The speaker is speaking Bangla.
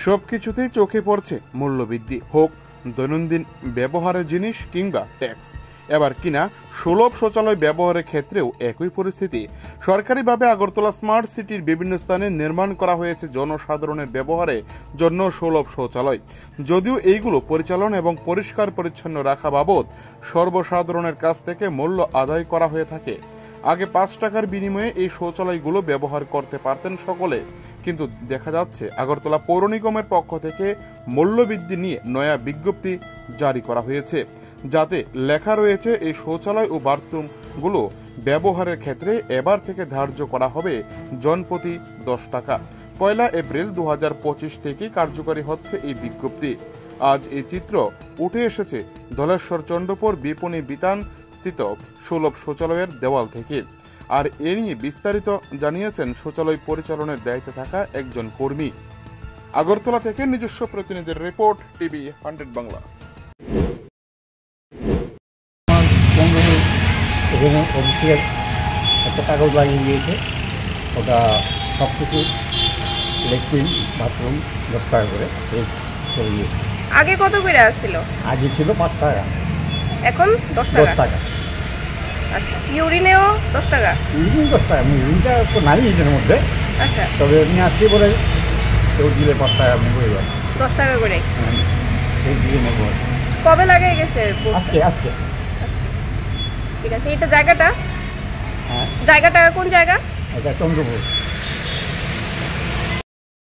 সবকিছুতেই চোখে পড়ছে মূল্যবৃদ্ধি, হোক দৈনন্দিন ব্যবহারের জিনিস কিংবা ট্যাক্স। এবার কিনা সুলভ শৌচালয় ব্যবহারের ক্ষেত্রেও একই পরিস্থিতি। সরকারিভাবে আগরতলা স্মার্ট সিটির বিভিন্ন স্থানে নির্মাণ করা হয়েছে জনসাধারণের ব্যবহারের জন্য সুলভ শৌচালয়। যদিও এইগুলো পরিচালনা এবং পরিষ্কার পরিচ্ছন্ন রাখা বাবদ সর্বসাধারণের কাছ থেকে মূল্য আদায় করা হয়ে থাকে। আগে 5 টাকার বিনিময়ে এই শৌচালয়গুলো ব্যবহার করতে পারতেন সকলে, কিন্তু দেখা যাচ্ছে আগরতলা পৌর নিগমের পক্ষ থেকে মূল্যবৃদ্ধি নিয়ে নয়া বিজ্ঞপ্তি জারি করা হয়েছে, যাতে লেখা রয়েছে এই শৌচালয় ও বাথরুমগুলো ব্যবহারের ক্ষেত্রে এবার থেকে ধার্য করা হবে জনপ্রতি 10 টাকা। 1 এপ্রিল 2025 থেকে কার্যকরী হচ্ছে এই বিজ্ঞপ্তি। আজ এই চিত্র উঠে এসেছে ধলেশ্বর চন্দ্রপুর বিপণী বিতান স্থিত সুলভ শৌচালয়ের দেওয়াল থেকে। আর এ নিয়ে বিস্তারিত জানিয়েছেন শৌচালয় পরিচালনার দায়িত্বে থাকা একজন কর্মী। আগরতলা থেকে নিজস্ব প্রতিনিধির রিপোর্ট, টিভি 100 বাংলা। একটা কাগজ লাগিয়ে দিয়েছে, ওটা সব কিছু লেট্রিন বাথরুম 10 টাকা করে করে দিয়েছে। আগে কত করে আসছিল? আগে ছিল 5 টাকা, এখন 10 টাকা। আচ্ছা, ইউরিনেও 10 টাকা? ইউরিন 10 টাকা, ইউরিনটা তো নাই এটার মধ্যে। আচ্ছা, তবে এমনি আসতে বলে কেউ দিলে 5 টাকা আমি বলে যাবো 10 টাকা করে। হ্যাঁ, সেই দিয়ে নেবো। কবে লাগে গেছে? আজকে। ঠিক আছে, এটা জায়গাটা? হ্যাঁ, জায়গাটা কোন জায়গা? এটা চন্দ্রপুর।